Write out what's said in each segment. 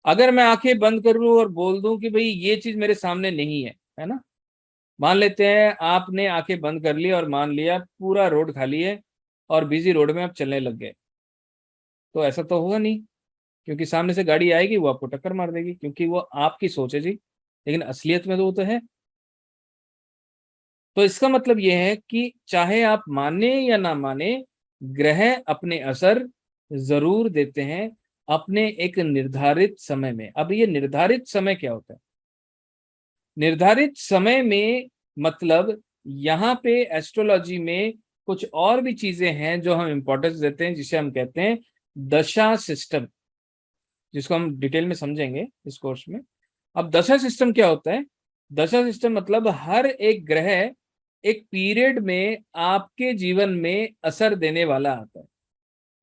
अगर मैं आंखें बंद कर लूं और बोल दूं कि भाई ये चीज मेरे सामने नहीं है ना, मान लेते हैं आपने आंखें बंद कर ली और मान लिया पूरा रोड खाली है और बिजी रोड में आप चलने लग गए, तो ऐसा तो होगा नहीं, क्योंकि सामने से गाड़ी आएगी वो आपको टक्कर मार देगी, क्योंकि वो आपकी सोच है जी, लेकिन असलियत में तो वो तो है। तो इसका मतलब ये है कि चाहे आप माने या ना माने, ग्रह अपने असर जरूर देते हैं अपने एक निर्धारित समय में। अब ये निर्धारित समय क्या होता है? निर्धारित समय में मतलब यहाँ पे एस्ट्रोलॉजी में कुछ और भी चीजें हैं जो हम इंपॉर्टेंस देते हैं, जिसे हम कहते हैं दशा सिस्टम, जिसको हम डिटेल में समझेंगे इस कोर्स में। अब दशा सिस्टम क्या होता है? दशा सिस्टम मतलब हर एक ग्रह एक पीरियड में आपके जीवन में असर देने वाला आता है।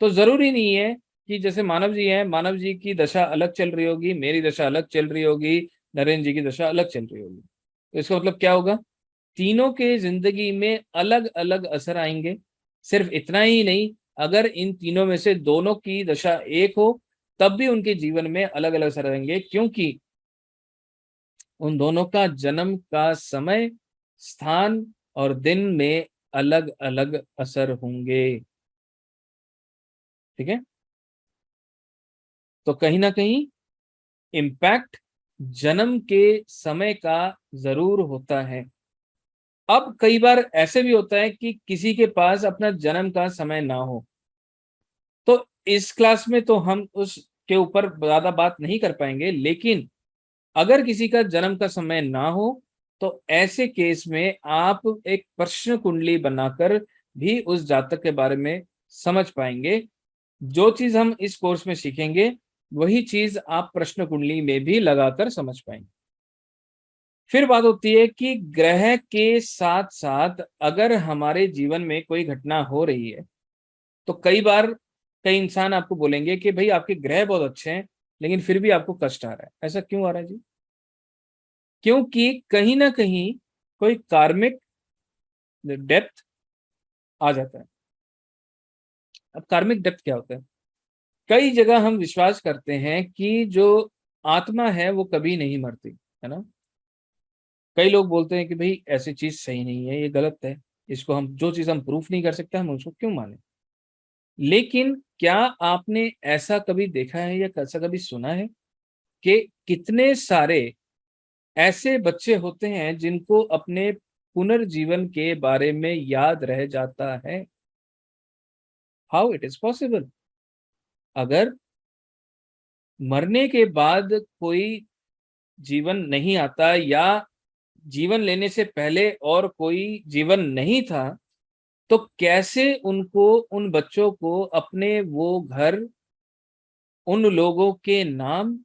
तो जरूरी नहीं है कि जैसे मानव जी हैं, मानव जी की दशा अलग चल रही होगी, मेरी दशा अलग चल रही होगी, नरेंद्र जी की दशा अलग चल रही होगी। तो इसका मतलब क्या होगा? तीनों के जिंदगी में अलग अलग असर आएंगे। सिर्फ इतना ही नहीं, अगर इन तीनों में से दोनों की दशा एक हो तब भी उनके जीवन में अलग अलग असर आएंगे, क्योंकि उन दोनों का जन्म का समय, स्थान और दिन में अलग अलग असर होंगे। ठीक है? तो कहीं ना कहीं इम्पैक्ट जन्म के समय का जरूर होता है। अब कई बार ऐसे भी होता है कि किसी के पास अपना जन्म का समय ना हो, तो इस क्लास में तो हम उसके ऊपर ज्यादा बात नहीं कर पाएंगे, लेकिन अगर किसी का जन्म का समय ना हो तो ऐसे केस में आप एक प्रश्न कुंडली बनाकर भी उस जातक के बारे में समझ पाएंगे। जो चीज हम इस कोर्स में सीखेंगे वही चीज आप प्रश्न कुंडली में भी लगाकर समझ पाएंगे। फिर बात होती है कि ग्रह के साथ साथ अगर हमारे जीवन में कोई घटना हो रही है, तो कई बार कई इंसान आपको बोलेंगे कि भाई आपके ग्रह बहुत अच्छे हैं लेकिन फिर भी आपको कष्ट आ रहा है। ऐसा क्यों आ रहा है जी? क्योंकि कहीं ना कहीं कोई कार्मिक डेप्थ आ जाता है। अब कार्मिक डेप्थ क्या होता है? कई जगह हम विश्वास करते हैं कि जो आत्मा है वो कभी नहीं मरती, है ना। कई लोग बोलते हैं कि भाई ऐसी चीज सही नहीं है, ये गलत है, इसको हम जो चीज हम प्रूफ नहीं कर सकते हम उसको क्यों माने। लेकिन क्या आपने ऐसा कभी देखा है या ऐसा कभी सुना है कि कितने सारे ऐसे बच्चे होते हैं जिनको अपने पुनर्जीवन के बारे में याद रह जाता है? How it is possible? अगर मरने के बाद कोई जीवन नहीं आता या जीवन लेने से पहले और कोई जीवन नहीं था, तो कैसे उनको, उन बच्चों को अपने वो घर, उन लोगों के नाम,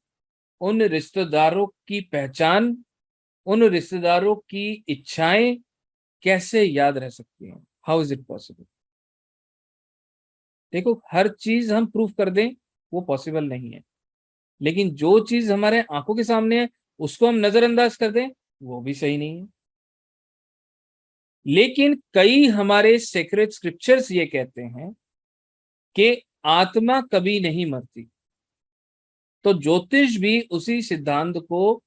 उन रिश्तेदारों की पहचान, उन रिश्तेदारों की इच्छाएं कैसे याद रह सकती हैं? How is it possible? देखो, हर चीज हम प्रूफ कर दें वो पॉसिबल नहीं है, लेकिन जो चीज हमारे आंखों के सामने है उसको हम नजरअंदाज कर दें वो भी सही नहीं है। लेकिन कई हमारे सेक्रेट स्क्रिप्चर्स ये कहते हैं कि आत्मा कभी नहीं मरती। तो ज्योतिष भी उसी सिद्धांत को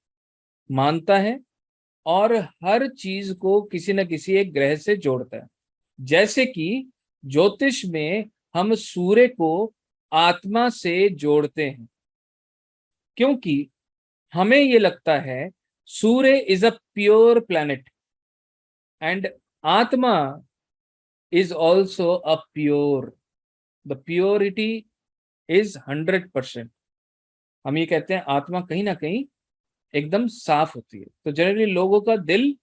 मानता है और हर चीज को किसी न किसी एक ग्रह से जोड़ता है। जैसे कि ज्योतिष में हम सूर्य को आत्मा से जोड़ते हैं, क्योंकि हमें ये लगता है Surya is a pure planet and atma is also a pure, the purity is 100%। हम ये कहते हैं आत्मा कहीं ना कहीं एकदम साफ होती है। तो जनरली लोगों का दिल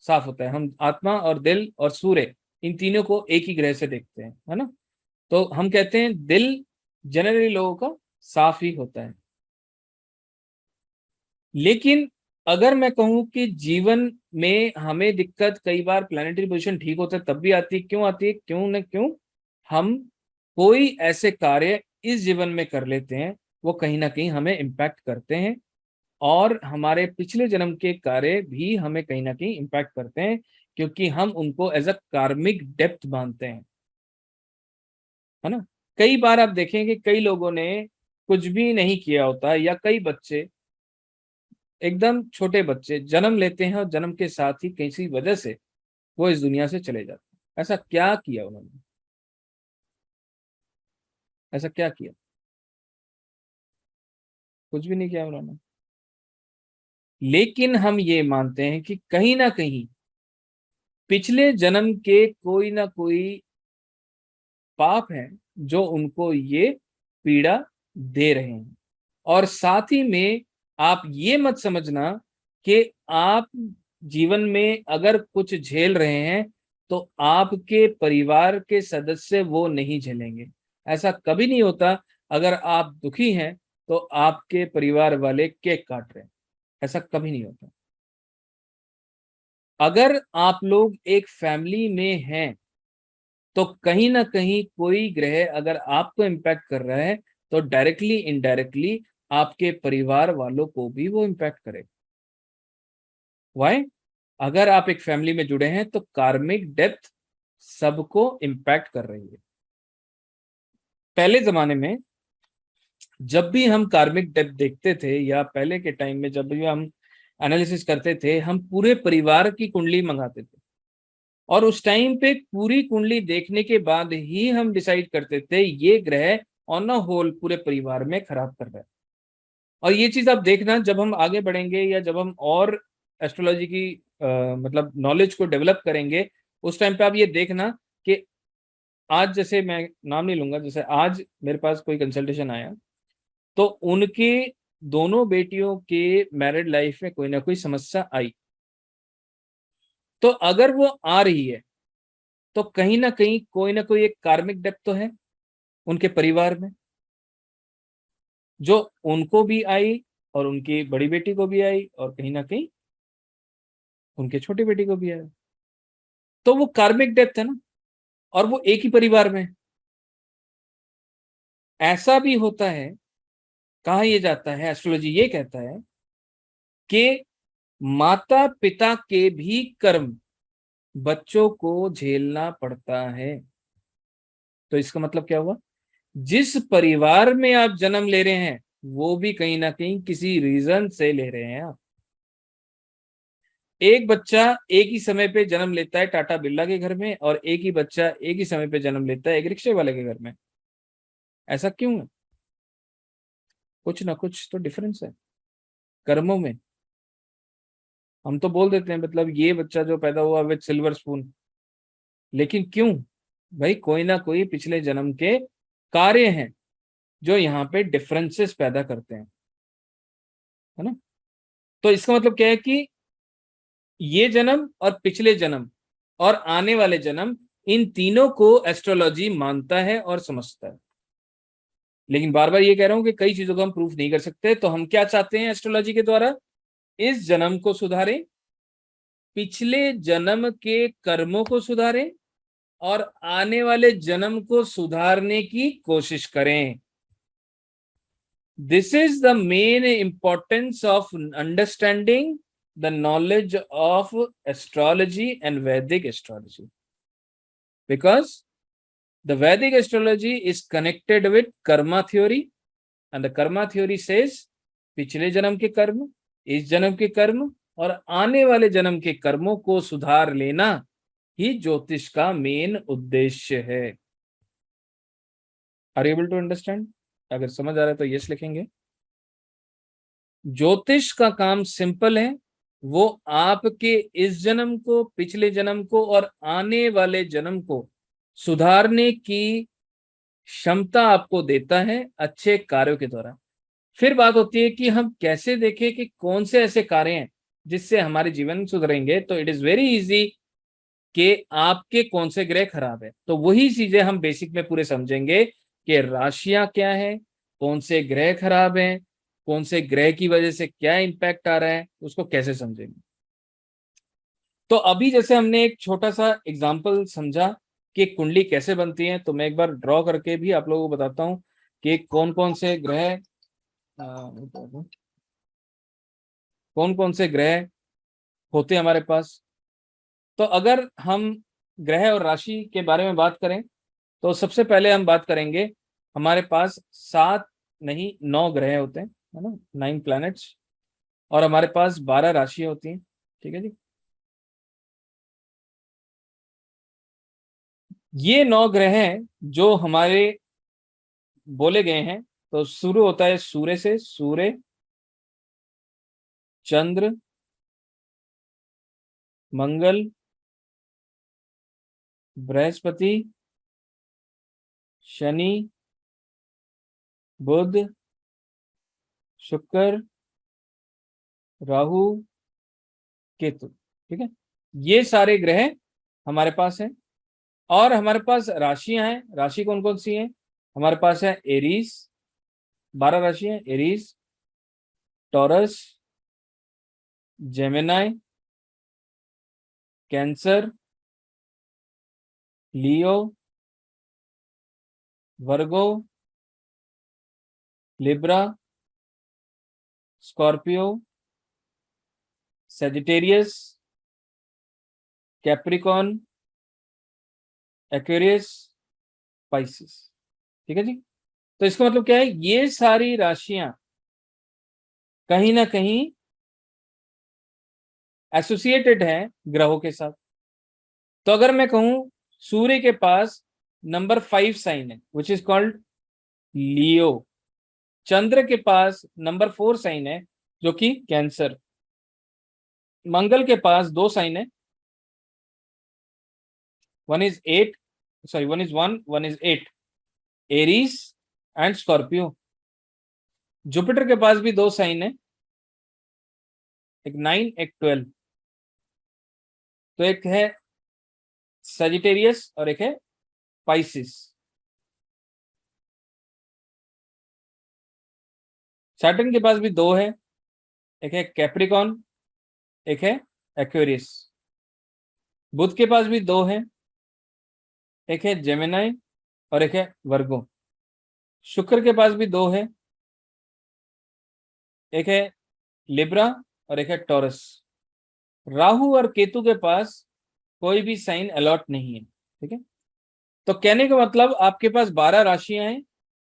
साफ होता है। हम आत्मा और दिल और सूर्य इन तीनों को एक ही ग्रह से देखते हैं, है ना। तो हम कहते हैं दिल जनरली लोगों का साफ ही होता है। लेकिन अगर मैं कहूं कि जीवन में हमें दिक्कत कई बार प्लानिटरी पोजीशन ठीक होता है तब भी आती है, क्यों आती है? क्यों न क्यों हम कोई ऐसे कार्य इस जीवन में कर लेते हैं वो कहीं ना कहीं हमें इम्पैक्ट करते हैं, और हमारे पिछले जन्म के कार्य भी हमें कहीं ना कहीं इम्पैक्ट करते हैं, क्योंकि हम उनको एज अ कार्मिक डेप्थ मानते हैं, है ना। कई बार आप देखेंगे कई लोगों ने कुछ भी नहीं किया होता, या कई बच्चे, एकदम छोटे बच्चे जन्म लेते हैं और जन्म के साथ ही किसी वजह से वो इस दुनिया से चले जाते हैं। ऐसा क्या किया उन्होंने? ऐसा क्या किया? कुछ भी नहीं किया उन्होंने। लेकिन हम ये मानते हैं कि कहीं ना कहीं पिछले जन्म के कोई ना कोई पाप हैं जो उनको ये पीड़ा दे रहे हैं। और साथ ही में आप ये मत समझना कि आप जीवन में अगर कुछ झेल रहे हैं तो आपके परिवार के सदस्य वो नहीं झेलेंगे। ऐसा कभी नहीं होता। अगर आप दुखी हैं तो आपके परिवार वाले केक काट रहे हैं, ऐसा कभी नहीं होता। अगर आप लोग एक फैमिली में हैं तो कहीं ना कहीं कोई ग्रह अगर आपको इम्पैक्ट कर रहा है तो डायरेक्टली इनडायरेक्टली आपके परिवार वालों को भी वो इम्पैक्ट करे। वाई? अगर आप एक फैमिली में जुड़े हैं तो कार्मिक डेप्थ सबको इम्पैक्ट कर रही है। पहले जमाने में जब भी हम कार्मिक डेप्थ देखते थे, या पहले के टाइम में जब भी हम एनालिसिस करते थे, हम पूरे परिवार की कुंडली मंगाते थे, और उस टाइम पे पूरी कुंडली देखने के बाद ही हम डिसाइड करते थे ये ग्रह ऑन अ होल पूरे परिवार में खराब कर रहा है। और ये चीज आप देखना, जब हम आगे बढ़ेंगे या जब हम और एस्ट्रोलॉजी की मतलब नॉलेज को डेवलप करेंगे, उस टाइम पे आप ये देखना कि आज, जैसे मैं नाम नहीं लूंगा, जैसे आज मेरे पास कोई कंसल्टेशन आया तो उनके दोनों बेटियों के मैरिड लाइफ में कोई ना कोई समस्या आई। तो अगर वो आ रही है तो कहीं ना कोई एक कार्मिक डेप्थ तो है उनके परिवार में, जो उनको भी आई और उनकी बड़ी बेटी को भी आई और कहीं ना कहीं उनके छोटी बेटी को भी आई। तो वो कार्मिक डेप्थ है ना, और वो एक ही परिवार में है। ऐसा भी होता है, कहा यह जाता है, एस्ट्रोलॉजी ये कहता है कि माता पिता के भी कर्म बच्चों को झेलना पड़ता है। तो इसका मतलब क्या हुआ? जिस परिवार में आप जन्म ले रहे हैं वो भी कहीं ना कहीं किसी रीजन से ले रहे हैं आप। एक बच्चा एक ही समय पे जन्म लेता है टाटा बिरला के घर में, और एक ही बच्चा एक ही समय पे जन्म लेता है एक रिक्शे वाले के घर में। ऐसा क्यों है? कुछ ना कुछ तो डिफरेंस है कर्मों में। हम तो बोल देते हैं मतलब ये बच्चा जो पैदा हुआ विद सिल्वर स्पून, लेकिन क्यों? भाई कोई ना कोई पिछले जन्म के कार्य हैं जो यहाँ पे डिफरेंसेस पैदा करते हैं, है ना। तो इसका मतलब क्या है कि ये जन्म और पिछले जन्म और आने वाले जन्म, इन तीनों को एस्ट्रोलॉजी मानता है और समझता है। लेकिन बार बार ये कह रहा हूं कि कई चीजों को हम प्रूफ नहीं कर सकते, तो हम क्या चाहते हैं एस्ट्रोलॉजी के द्वारा? इस जन्म को सुधारें, पिछले जन्म के कर्मों को सुधारें, और आने वाले जन्म को सुधारने की कोशिश करें। This is the main importance of understanding the knowledge of astrology and Vedic astrology, because the Vedic astrology is connected with karma theory, and the karma theory says पिछले जन्म के कर्म, इस जन्म के कर्म और आने वाले जन्म के कर्मों को सुधार लेना ही ज्योतिष का मेन उद्देश्य है। Are able to understand? अगर समझ आ रहा है तो यस लिखेंगे। ज्योतिष का काम सिंपल है, वो आपके इस जन्म को, पिछले जन्म को और आने वाले जन्म को सुधारने की क्षमता आपको देता है अच्छे कार्यों के द्वारा। फिर बात होती है कि हम कैसे देखें कि कौन से ऐसे कार्य हैं जिससे हमारे जीवन सुधरेंगे। तो इट इज वेरी इजी कि आपके कौन से ग्रह खराब है, तो वही चीजें हम बेसिक में पूरे समझेंगे कि राशियां क्या है, कौन से ग्रह खराब हैं, कौन से ग्रह की वजह से क्या इम्पैक्ट आ रहा है, उसको कैसे समझेंगे। तो अभी जैसे हमने एक छोटा सा एग्जाम्पल समझा कि कुंडली कैसे बनती है, तो मैं एक बार ड्रॉ करके भी आप लोगों को बताता हूँ कि कौन कौन से ग्रह होते हैं हमारे पास। तो अगर हम ग्रह और राशि के बारे में बात करें तो सबसे पहले हम बात करेंगे, हमारे पास 7 नहीं, 9 ग्रह होते हैं, है ना, 9 प्लैनेट्स, और हमारे पास 12 राशियां होती हैं। ठीक है जी। ये 9 ग्रह हैं जो हमारे बोले गए हैं। तो शुरू होता है सूर्य से। सूर्य, चंद्र, मंगल, बृहस्पति, शनि, बुध, शुक्र, राहु, केतु। ठीक है, ये सारे ग्रह हमारे पास हैं। और हमारे पास राशियां हैं। राशि कौन कौन सी हैं? हमारे पास है एरीज, 12 राशि हैं। Aries, Taurus, Gemini, Cancer, Leo, Virgo, Libra, Scorpio, Sagittarius, Capricorn, Aquarius, Pisces. ठीक है जी। तो इसका मतलब क्या है? ये सारी राशियां कहीं ना कहीं एसोसिएटेड हैं ग्रहों के साथ। तो अगर मैं कहूं सूर्य के पास नंबर 5 साइन है, विच इज कॉल्ड लियो। चंद्र के पास नंबर 4 साइन है, जो कि कैंसर। मंगल के पास 2 साइन है, one is 8, sorry, one is 1, one is 8, Aries and Scorpio. Jupiter के पास भी 2 साइन है, एक 9, एक 12। तो एक है सजिटेरियस और एक है पाइसिस। सैटर्न के पास भी 2 है, एक है कैप्रिकॉन, एक है एक्वेरियस। बुध के पास भी 2 है, एक है जेमिनाई और एक है वर्गो। शुक्र के पास भी 2 है, एक है लिब्रा और एक है टॉरस। राहु और केतु के पास कोई भी साइन अलॉट नहीं है। ठीक है, तो कहने का मतलब आपके पास 12 राशियां हैं।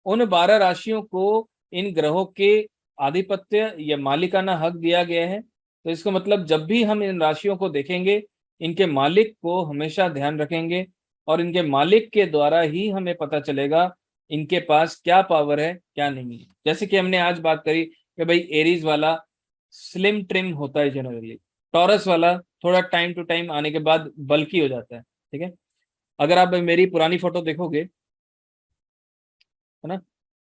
उन 12 राशियों को इन ग्रहों के आधिपत्य या मालिकाना हक दिया गया है। तो इसका मतलब जब भी हम इन राशियों को देखेंगे, इनके मालिक को हमेशा ध्यान रखेंगे, और इनके मालिक के द्वारा ही हमें पता चलेगा इनके पास क्या पावर है, क्या नहीं है। जैसे कि हमने आज बात करी कि भाई एरीज वाला स्लिम ट्रिम होता है जनरली, टॉरस वाला थोड़ा टाइम टू टाइम आने के बाद बल्की हो जाता है। ठीक है, अगर आप मेरी पुरानी फोटो देखोगे, है ना,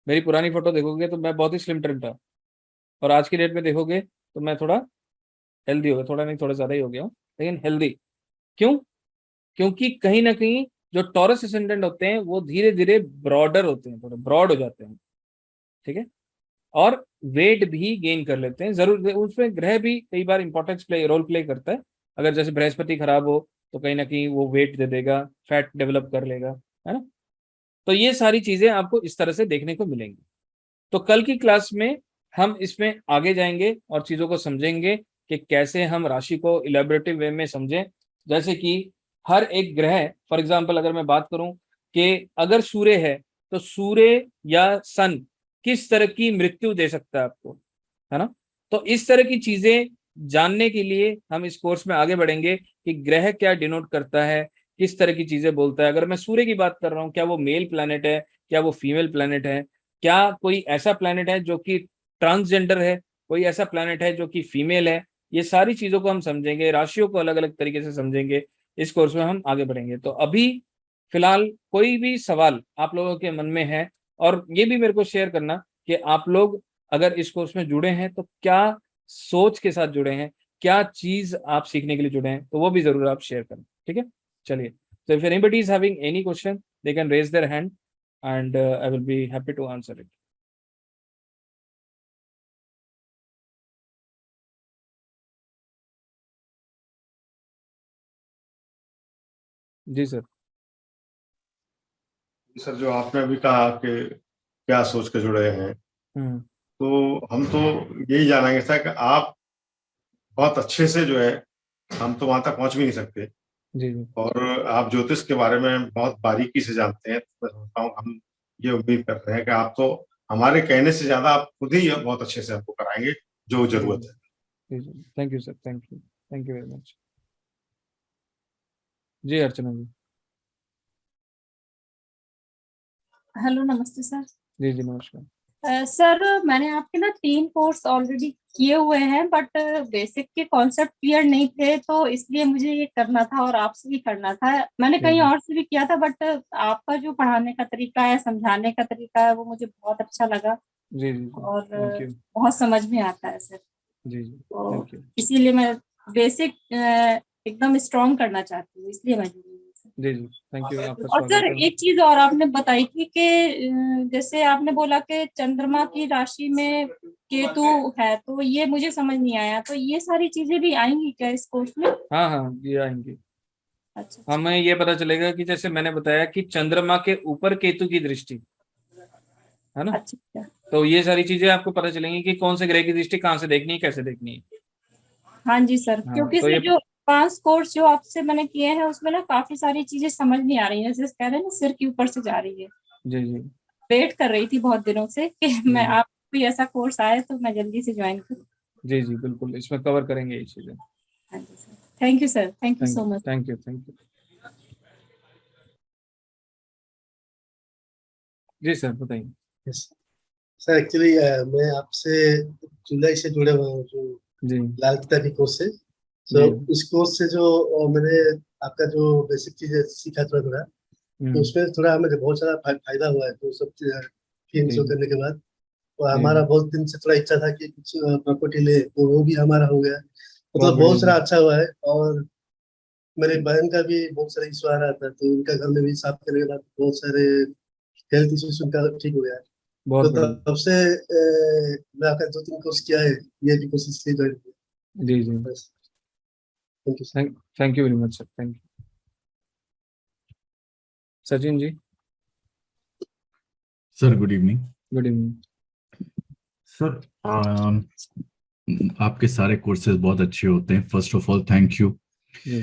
मेरी पुरानी फोटो देखोगे तो मैं बहुत ही स्लिम ट्रिम था, और आज की डेट में देखोगे तो मैं थोड़ा हेल्दी हो गया, थोड़ा नहीं थोड़ा ज्यादा ही हो गया हूँ, लेकिन हेल्दी। क्यों? क्योंकि कहीं ना कहीं जो टॉरस असेंडेंट होते हैं वो धीरे धीरे ब्रॉडर होते हैं, थोड़े ब्रॉड हो जाते हैं। ठीक है, और वेट भी गेन कर लेते हैं। जरूर उसमें ग्रह भी कई बार इंपॉर्टेंस प्ले रोल प्ले करता है। अगर जैसे बृहस्पति खराब हो तो कहीं ना कहीं वो वेट दे देगा, फैट डेवलप कर लेगा, है ना। तो ये सारी चीजें आपको इस तरह से देखने को मिलेंगी। तो कल की क्लास में हम इसमें आगे जाएंगे और चीजों को समझेंगे कि कैसे हम राशि को इलेबोरेटिव वे में समझें। जैसे कि हर एक ग्रह, फॉर एग्जांपल अगर मैं बात करूं कि अगर सूर्य है तो सूर्य या सन किस तरह की मृत्यु दे सकता है आपको, है ना। तो इस तरह की चीजें जानने के लिए हम इस कोर्स में आगे बढ़ेंगे कि ग्रह क्या डिनोट करता है, किस तरह की चीजें बोलता है। अगर मैं सूर्य की बात कर रहा हूँ, क्या वो मेल प्लैनेट है, क्या वो फीमेल प्लैनेट है, क्या कोई ऐसा प्लैनेट है जो कि ट्रांसजेंडर है, कोई ऐसा प्लैनेट है जो कि फीमेल है। ये सारी चीजों को हम समझेंगे, राशियों को अलग अलग तरीके से समझेंगे। इस कोर्स में हम आगे बढ़ेंगे। तो अभी फिलहाल कोई भी सवाल आप लोगों के मन में है, और ये भी मेरे को शेयर करना कि आप लोग अगर इस कोर्स में जुड़े हैं तो क्या सोच के साथ जुड़े हैं, क्या चीज आप सीखने के लिए जुड़े हैं, तो वो भी जरूर आप शेयर करें। ठीक है, चलिए। तो if anybody is having any question they can raise their hand and I will be happy to answer it. जी सर। सर, जो आपने अभी कहा कि क्या सोच के जुड़े हैं, हम्म। तो हम तो यही जानेंगे सर कि आप बहुत अच्छे से जो है, हम तो वहां तक पहुंच भी नहीं सकते, जी जी। और आप ज्योतिष के बारे में बहुत बारीकी से जानते हैं। तो मैं समझता हूँ, हम ये उम्मीद करते हैं कि आप तो हमारे कहने से ज्यादा आप खुद ही बहुत अच्छे से हमको कराएंगे जो जरूरत है। Thank you sir, thank you very much. जी अर्चना जी। हेलो, नमस्ते सर। जी जी नमस्कार। सर मैंने आपके ना 3 कोर्स ऑलरेडी किए हुए हैं, बट बेसिक के कॉन्सेप्ट क्लियर नहीं थे, तो इसलिए मुझे ये करना था और आपसे भी करना था। मैंने कहीं और से भी किया था, बट आपका जो पढ़ाने का तरीका है, समझाने का तरीका है, वो मुझे बहुत अच्छा लगा। जी जी और थैंक यू। बहुत समझ में आता है सर। जी जी तो थैंक यू। इसीलिए मैं बेसिक एकदम स्ट्रॉन्ग करना चाहती हूँ, इसलिए मैं जुड़ी हूँ। जी जी थैंक यू, आपका और स्वागत सर है। एक चीज और आपने बताई थी कि जैसे आपने बोला कि चंद्रमा की राशि में केतु है, तो ये मुझे समझ नहीं आया, तो ये सारी चीजें भी आएंगी क्या इस कोर्स में? हाँ हाँ ये आएंगी। अच्छा। हमें ये पता चलेगा कि जैसे मैंने बताया कि चंद्रमा के ऊपर केतु की दृष्टि है ना, अच्छा। तो ये सारी चीजें आपको पता चलेंगी कि कौन से ग्रह की दृष्टि कहाँ से देखनी है, कैसे देखनी है। हाँ जी सर, हाँ क्योंकि तो ये सर जो 5 कोर्स जो आपसे मैंने किए हैं, उसमें ना काफी सारी चीजें समझ नहीं आ रही है, जैसे कह रहे हैं ना, सिर के ऊपर से जा रही है। जी जी वेट कर रही थी बहुत दिनों से कि मैं जी आप कोई ऐसा कोर्स आए तो मैं जल्दी से ज्वाइन करूँ। जी जी बिल्कुल, इसमें कवर करेंगे ये चीजें। हाँ जी sir, thank you sir, thank you so much. Thank you. जी सर बताइए। यस सर, एक्चुअली मैं आपसे जुलाई से जुड़े हुआ हूँ, जो जी लाल किताबी कोर्स है। जी। सो इस कोर्स से जो मैंने आपका जो बेसिक चीजें सीखा थोड़ा थोड़ा, तो उसमें थोड़ा हमें बहुत सारा फायदा हुआ है। तो सब चीज जी करने के बाद तो जी हमारा बहुत दिन से थोड़ा इच्छा था कि कुछ प्रॉपर्टी ले, तो वो भी हमारा हो गया। बहुत मतलब बढ़िया बहुत जी। सारा अच्छा हुआ है। और मेरे बहन का भी बहुत सारा इशू आ रहा था, तो उनका घर में भी साफ करने के बाद बहुत सारे हेल्थ इश्यूज उनका ठीक हो गया। बहुत तो बढ़िया। तब से मैं आपका 2-3 कोर्स किया है, ये भी कोशिश की ज्वाइन किया। जी जी बस, thank you. Thank you very much sir, thank you. Sachin ji. Sir good evening. Good evening. Sir आपके सारे कोर्सेज बहुत अच्छे होते हैं। First of all thank you. जी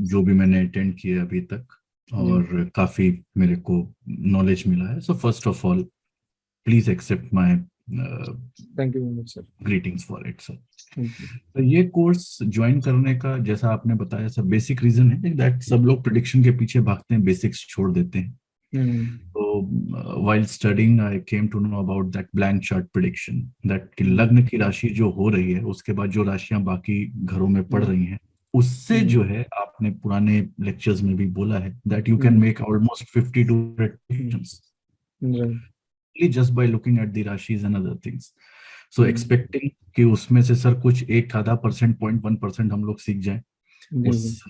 जो भी मैंने अटेंड किए अभी तक, जी और काफ़ी मेरे को नॉलेज मिला है। So first of all please accept my thank you very much sir. Greetings for it sir. Thank you. तो ये कोर्स ज्वाइन करने का, जैसा आपने बताया सर, बेसिक रीजन है दैट सब लोग प्रिडिक्शन के पीछे भागते हैं, बेसिक्स छोड़ देते हैं। तो while studying I came to know about that blank chart prediction, that कि लग्न की राशि जो हो रही है, उसके बाद जो राशियां बाकी घरों में पड़ रही हैं, उससे जो है, आपने पुराने लेक्चर्स में भी बोला है that you can make almost 50 to 100 predictions just by looking at the rashis and other things. So expecting कि उसमें से सर कुछ एक आधा परसेंट 0.1% हम लोग सीख जाएं उस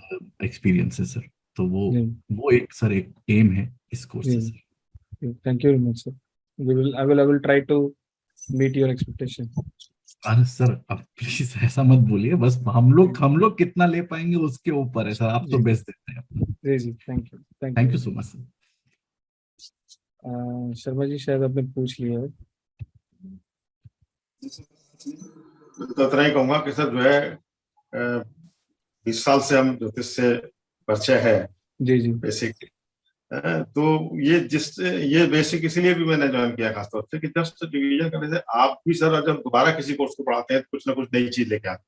एक्सपीरियंस से सर, तो वो एक सर एक एम है इस कोर्स से sir. Thank you very much sir. I will try to meet your expectation. अरे सर अब प्लीज ऐसा मत बोलिए, बस हम लोग कितना ले पाएंगे उसके ऊपर है सर, आप तो बेस्ट देते हैं। जी जी thank you so much sir. Sharma ji शायद आपने पूछ लिया है। तो इतना ही कहूंगा कि सर जो है 20 साल से हम ज्योतिष से परिचय है। जी जी बेसिक तो ये बेसिक इसलिए भी मैंने ज्वाइन किया खासतौर से कि जस्ट डिवीजन करने से आप भी सर जब दोबारा किसी कोर्स को पढ़ाते हैं तो कुछ ना कुछ नई चीज लेके आते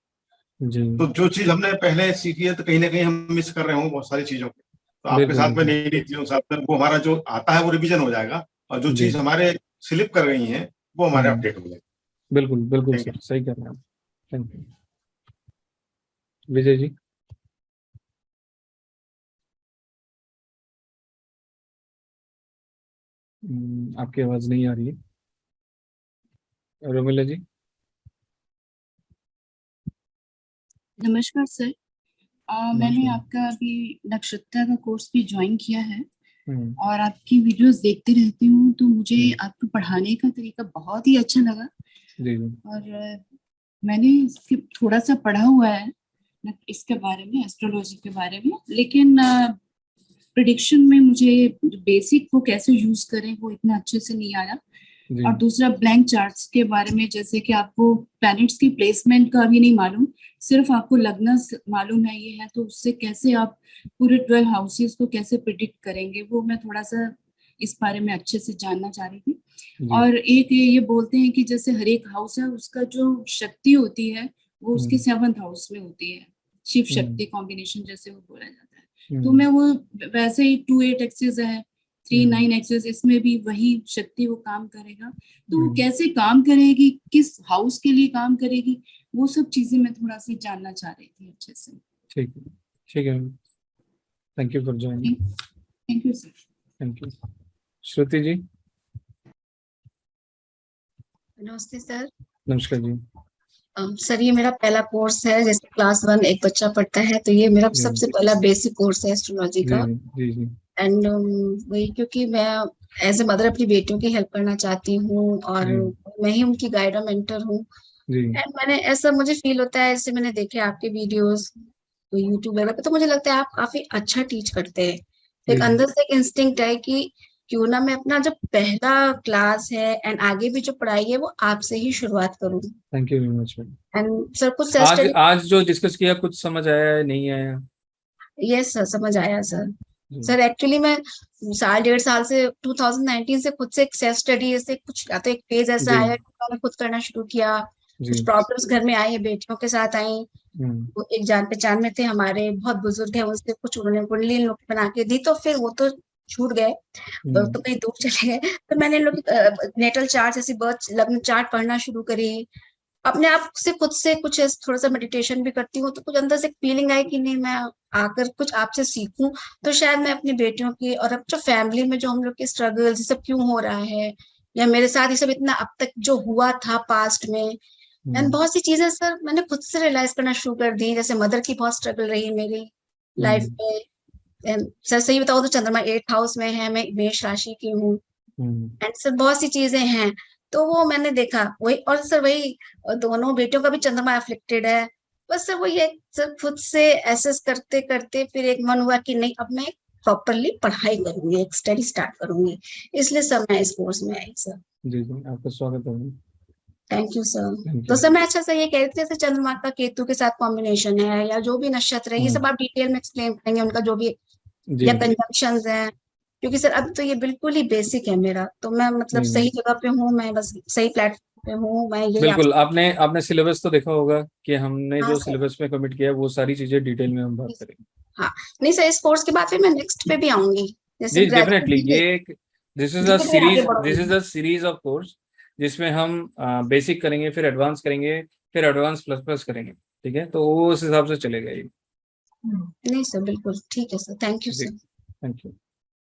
हैं। जी तो जो चीज हमने पहले सीखी है तो कहीं ना कहीं हम मिस कर रहे होंगे बहुत सारी चीजों को, तो आपके साथ में नई नई चीजों के साथ वो हमारा जो आता है वो रिवीजन हो जाएगा, और जो चीज हमारे स्लिप कर रही है वो हमारे अपडेट हो जाएगी। बिल्कुल सर, सही कर रहे हैं आप। Thank you. विजय जी। आपकी आवाज नहीं आ रही है। रोमिला जी। नमस्कार सर। मैंने आपका अभी नक्षत्र का कोर्स भी ज्वाइन किया है और आपकी वीडियोस देखते रहती हूँ, तो मुझे आपको पढ़ाने का तरीका बहुत ही अच्छा लगा। और मैंने इसके थोड़ा सा पढ़ा हुआ है इसके बारे में, एस्ट्रोलॉजी के बारे में, लेकिन प्रिडिक्शन में मुझे बेसिक वो कैसे यूज करें वो इतना अच्छे से नहीं आया। और दूसरा ब्लैंक चार्ट्स के बारे में, जैसे कि आपको प्लैनेट्स की प्लेसमेंट का भी नहीं मालूम, सिर्फ आपको लग्न मालूम है ये है, तो उससे कैसे आप पूरे 12 हाउसेस को कैसे प्रिडिक्ट करेंगे, वो मैं थोड़ा सा इस बारे में अच्छे से जानना चाह रही थी। और एक ये बोलते हैं कि जैसे हर एक हाउस है उसका जो शक्ति होती है वो उसके 7th हाउस में होती है, शिव शक्ति कॉम्बिनेशन जैसे वो बोला जाता है। तो मैं वो वैसे ही 2-8 एक्सेस है, 3-9 एक्सेस, इसमें भी वही शक्ति वो काम करेगा। तो वो कैसे काम करेगी, किस हाउस के लिए काम करेगी, वो सब चीजें मैं थोड़ा सा जानना चाह रही थी अच्छे से। ठीक है, thank you for joining. Thank you sir. Thank you. Shruti ji. नमस्ते सर। नमस्कार जी। सर ये मेरा पहला कोर्स है, जैसे क्लास 1 एक बच्चा पढ़ता है तो ये मेरा सबसे पहला बेसिक कोर्स है एस्ट्रोलॉजी का। एंड वही, क्योंकि मैं एज ए मदर अपनी बेटियों की हेल्प करना चाहती हूँ और मैं ही उनकी गाइड और मेंटर हूँ। एंड मैंने ऐसा मुझे फील होता है, जैसे मैंने देखे आपके वीडियोस यूट्यूब वगैरह पे, तो मुझे लगता है आप काफी अच्छा टीच करते हैं। एक अंदर से एक इंस्टिंक्ट है कि क्यों ना मैं अपना जब पहला क्लास है एंड आगे भी जो पढ़ाई है वो आपसे ही शुरुआत करूँ। Thank you very much. And sir कुछ आज जो डिस्कस किया कुछ समझ आया है, नहीं आया? यस सर, समझ आया सर। सर एक्चुअली मैं 1.5 साल से 2019 से खुद से एक सेल्फ स्टडी से कुछ, या तो एक पेज ऐसा आया कि मैंने खुद करना शुरू किया। कुछ प्रॉब्लम्स घर में आई है, बेटियों के साथ आई। वो एक जान पहचान में थे हमारे, बहुत बुजुर्ग है, उनसे कुछ उन्होंने कुंडली लोग बना के दी, तो फिर वो तो छूट गए, तो कहीं दूर चले गए। तो मैंने लोग नेटल चार्ट जैसी बर्थ लग्न चार्ट पढ़ना शुरू करी। अपने आप से खुद से कुछ थोड़ा सा मेडिटेशन भी करती हूँ, तो कुछ अंदर से फीलिंग आई कि नहीं मैं आकर कुछ आपसे सीखूं, तो शायद मैं अपनी बेटियों की और अब जो फैमिली में जो हम लोग के स्ट्रगल ये सब क्यों हो रहा है, या मेरे साथ ये सब इतना अब तक जो हुआ था पास्ट में, एंड बहुत सी चीजें सर मैंने खुद से रियलाइज करना शुरू कर दी। जैसे मदर की बहुत स्ट्रगल रही मेरी लाइफ में। सर सही बताओ तो चंद्रमा 8th हाउस में है, मैं मेष राशि की हूँ। एंड सर बहुत सी चीजें हैं, तो वो मैंने देखा वही। और सर वही दोनों बेटियों का भी चंद्रमा अफ्लिक्टेड है। बस सर वही एक सर खुद से एसेस करते करते फिर एक मन हुआ कि नहीं, अब मैं प्रॉपरली पढ़ाई करूंगी, एक स्टडी स्टार्ट करूंगी, इसलिए सर मैं इस कोर्स में आई सर। जी आपका स्वागत है। Thank you sir. तो सर मैं अच्छा सा ये कह रही थी, जैसे चंद्रमा का केतु के साथ कॉम्बिनेशन है या जो भी नक्षत्र है, ये सब आप डिटेल में एक्सप्लेन करेंगे उनका जो भी या कंजंक्शंस हैं, क्योंकि सर अब तो ये बिल्कुल ही बेसिक है मेरा, तो मैं मतलब सही जगह पे हूँ, मैं बस सही प्लेटफॉर्म पे हूँ। मैं ये बिल्कुल आपने सिलेबस तो देखा होगा कि हमने जो सर। सिलेबस में कमिट किया वो सारी चीजें डिटेल में हम बात करेंगे। हाँ नहीं सर, इस कोर्स के बाद फिर मैं नेक्स्ट पे भी आऊंगी, जैसे जी डेफिनेटली। ये this is a series of course जिसमें हम बेसिक करेंगे, फिर एडवांस करेंगे, फिर एडवांस प्लस प्लस करेंगे। ठीक है, तो वो उस हिसाब से चलेगा ये। नहीं सर बिल्कुल ठीक है sir. Thank you sir. Thank you.